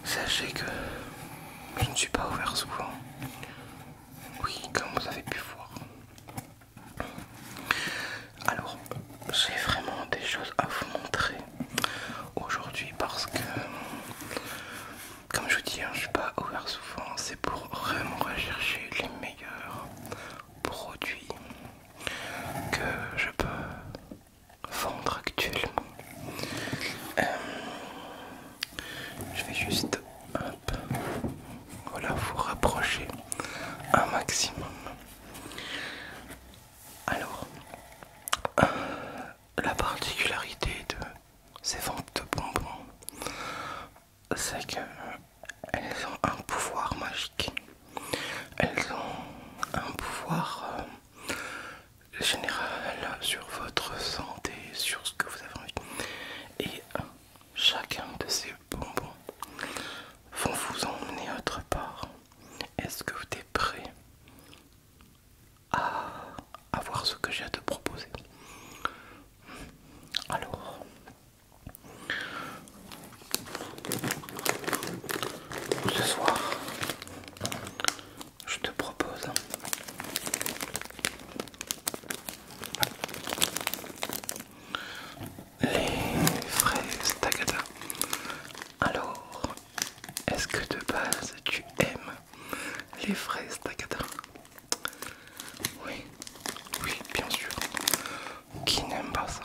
Sachez que je ne suis pas ouvert souvent. Oui, comme vous avez pu voir. Alors, j'ai vraiment des choses à vous montrer aujourd'hui parce que, comme je vous dis, je ne suis pas ouvert souvent. C'est pour vraiment rechercher les meilleurs produits que je peux vendre actuellement. Je vais juste hop, voilà, vous rapprocher un maximum. Alors, la particularité de ces ventes de bonbons, c'est qu'elles ont un pouvoir magique. Elles ont un pouvoir général sur votre santé, sur ce que vous avez envie. Et chacun de ces bonbons vont vous emmener autre part. Est-ce que vous êtes prêt à voir ce que j'ai à te proposer? Alors, ce soir, je te propose les fraises Tagada. Alors, est-ce que de base tu aimes les fraises Tagada? Oui, oui, bien sûr. Qui n'aime pas ça?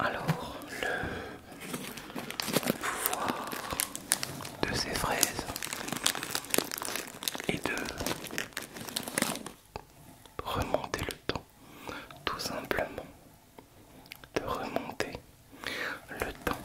Alors, le pouvoir de ces fraises est de remonter le temps, tout simplement. De remonter le temps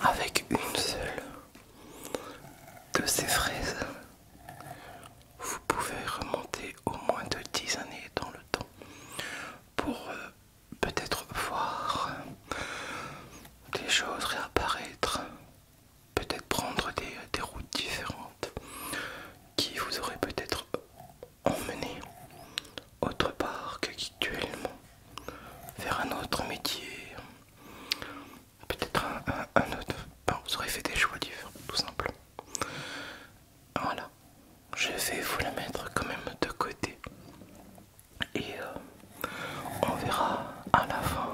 avec une seule de ces fraises. Vous pouvez remonter au moins de 10 années dans le temps pour peut-être voir des choses réapparaître, peut-être prendre des routes différentes qui vous auraient peut-être emmené autre part qu'actuellement, vers un autre métier, peut-être un autre. Bon, vous aurez fait des choix différents, tout simplement. Voilà, je vais vous la mettre quand même de côté et on verra à la fin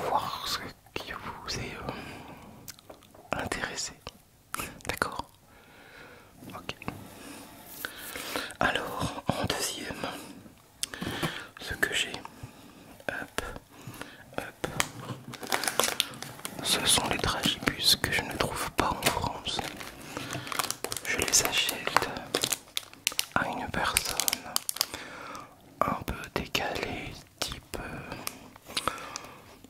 voir ce qui vous est intéressé. D'accord? Ok. Alors, en deuxième, ce que j'ai, hop, hop, ce sont les dragibus que je ne trouve pas en France. Je les achète à une personne un peu décalée, type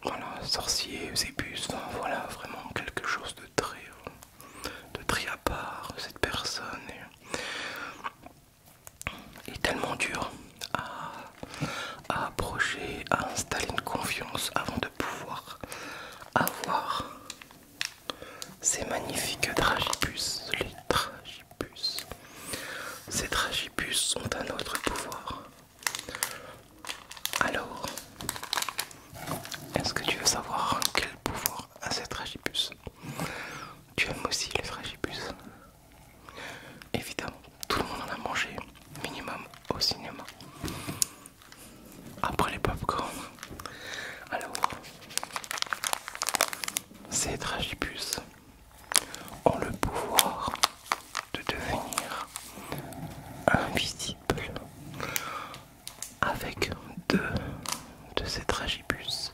voilà, sorcier, zébus, enfin voilà, vraiment quelque chose de très à part. Cette personne est tellement dure à approcher, à installer une confiance avant de pouvoir avoir ces magnifiques dragibus, les dragibus. Ces dragibus ont un autre pouvoir. Alors, est-ce que tu veux savoir quel pouvoir a ces dragibus? Tu aimes aussi les dragibus? Évidemment, tout le monde en a mangé minimum au cinéma. Après les pop-corn. Alors, ces dragibus ont le pouvoir de devenir invisible. Avec deux de ces dragibus,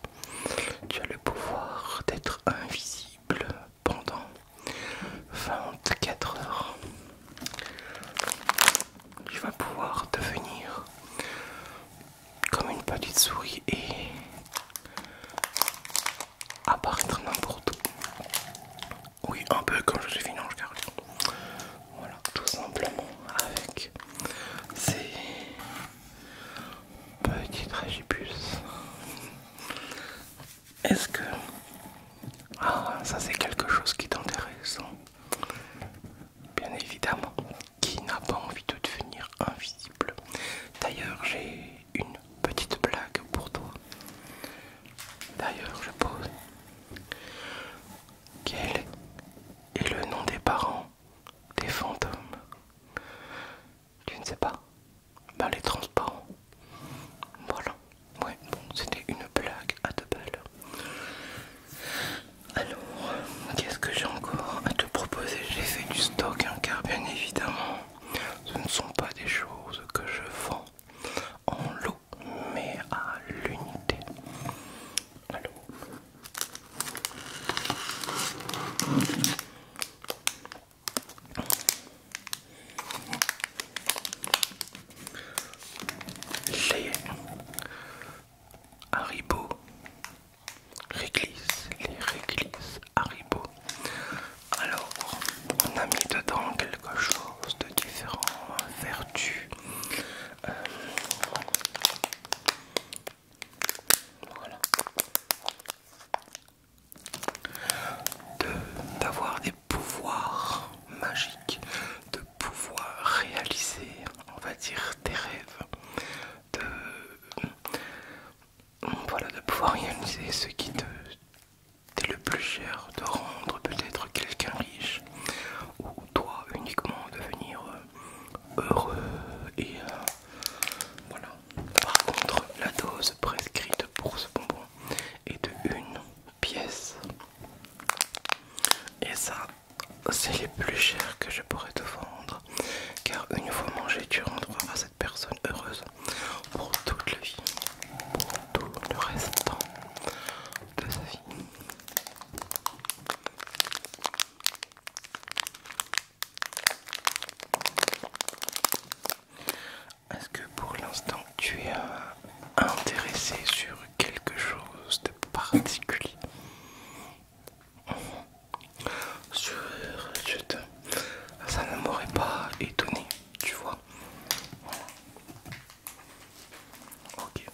tu as le pouvoir d'être invisible pendant 24 heures. Tu vas pouvoir devenir comme une petite souris et apparaître n'importe où. Oui, un peu comme Joséphine Ange Gardien. Voilà, tout simplement avec ces petits dragibus. Est-ce que... Ah, ça c'est quelque chose qui t'intéresse. Bien évidemment, qui n'a pas envie de devenir invisible? D'ailleurs, j'ai une petite blague pour toi. D'ailleurs, je pose cher de rendre peut-être quelqu'un riche ou toi uniquement devenir heureux et voilà. Par contre, la dose prescrite pour ce bonbon est de 1 pièce. Et ça, c'est les plus chers que je pourrais te vendre. Car une fois mangé, tu rendras cette personne heureuse pour toute la vie. Pour tout le restant de sa vie. Est-ce que pour l'instant tu es intéressé sur quelque chose de particulier? Sur, ça ne m'aurait pas étonné, tu vois. Ok,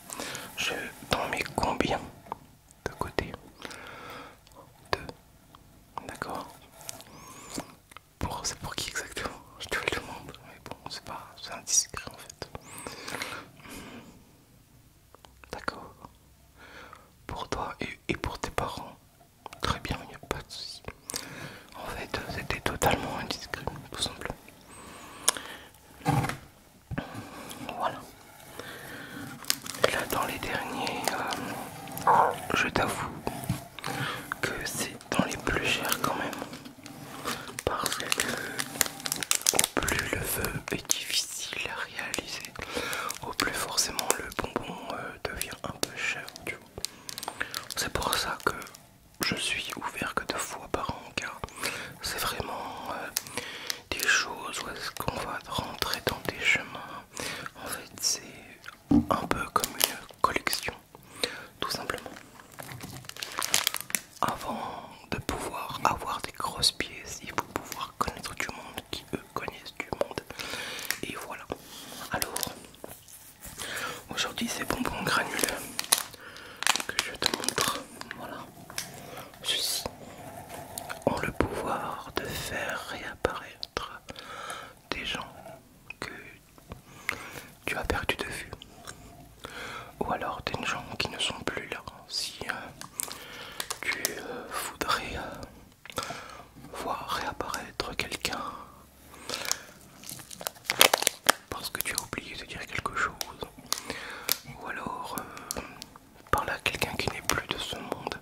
je t'en mets combien de côté? Deux, d'accord. C'est pour qui exactement? Je te le demande, mais bon, c'est pas, c'est indiscret en fait. D'accord. Pour toi et pour tes parents. Très bien, il n'y a pas de souci. En fait, c'était totalement indiscret, tout simplement. Voilà. Et là, dans les derniers, je t'avoue que c'est dans les plus chers quand même. Parce que au plus le vœu est difficile à réaliser, au plus forcément le bonbon devient un peu cher, tu vois. C'est pour ça que je suis ouvert que 2 fois par an, car c'est vraiment des choses où est-ce qu'on va rentrer dans des chemins. En fait, c'est un peu comme une collection, tout simplement. Avant de pouvoir avoir des grosses pièces, il faut pouvoir connaître du monde qui eux connaissent du monde. Et voilà. Alors, aujourd'hui c'est bonbons granuleux que je te montre. Voilà. Ceux-ci ont le pouvoir de faire réapparaître des gens que tu as perdu de vue. Ou alors des gens qui ne sont plus là. Si tu voudrais voir réapparaître quelqu'un parce que tu as oublié de dire quelque chose, ou alors par là quelqu'un qui n'est plus de ce monde.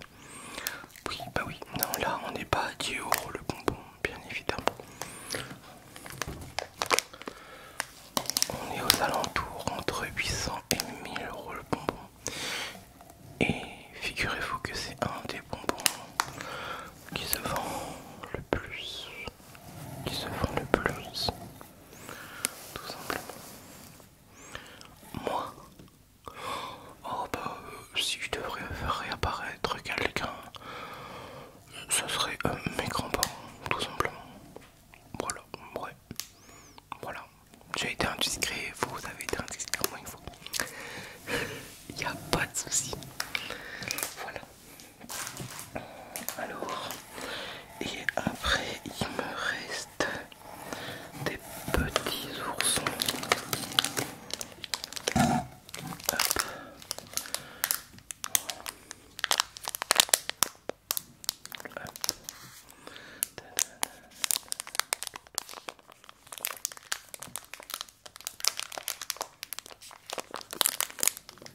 Oui, bah oui, non, là on n'est pas à 10 € le bonbon, bien évidemment. On est aux alentours entre 800 et 1000 € le bonbon. Et figurez-vous que c'est un des bonbons qui se vend le plus. Qui se vend le plus. Tout simplement. Moi, oh bah si je devrais faire réapparaître quelqu'un, ce serait mes grands-parents, tout simplement. Voilà, ouais. Voilà. J'ai été indiscret, vous avez été indiscret au moins une fois. Il n'y a pas de souci. Voilà. Alors, et après il me reste des petits oursons. Hop. Hop.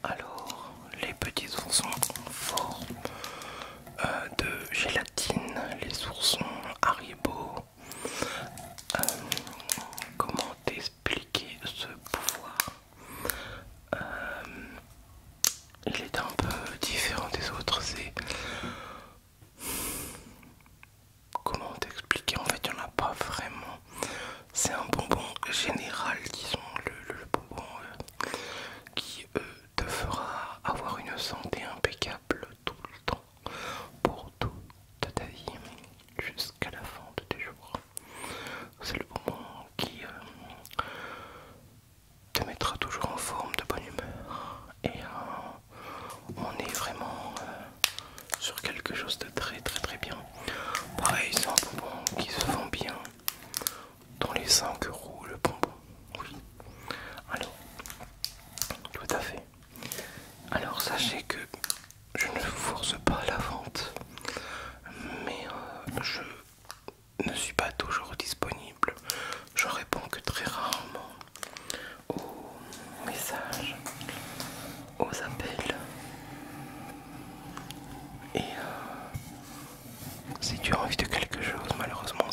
Alors, les petits oursons en forme de gélatine, les oursons Haribo. Comment t'expliquer ce pouvoir? Il est un peu différent des autres, c'est... Comment t'expliquer? En fait, il n'y en a pas vraiment. C'est un bonbon général, disons, le bonbon qui te fera avoir une santé impeccable tout le temps, pour toute ta vie, jusqu'à la fin de tes jours. C'est le bonbon qui te mettra toujours en forme, de bonne humeur. Et on est vraiment sur quelque chose de très très très bien. Pareil, c'est un bonbon qui se vend bien dans les 5 € le bonbon. Oui. Alors, tout à fait. Alors sachez que je ne vous force pas à la vente,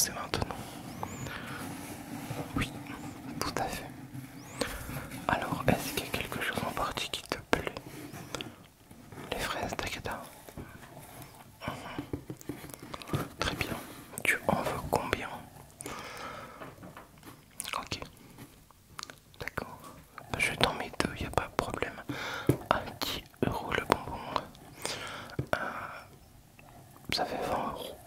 commencer maintenant. Oui, tout à fait. Alors, est-ce qu'il y a quelque chose en partie qui te plaît? Les fraises Takeda. Très bien. Tu en veux combien? Ok. D'accord. Je t'en mets deux, y a pas de problème. À 10 € le bonbon. Ça fait 20 €.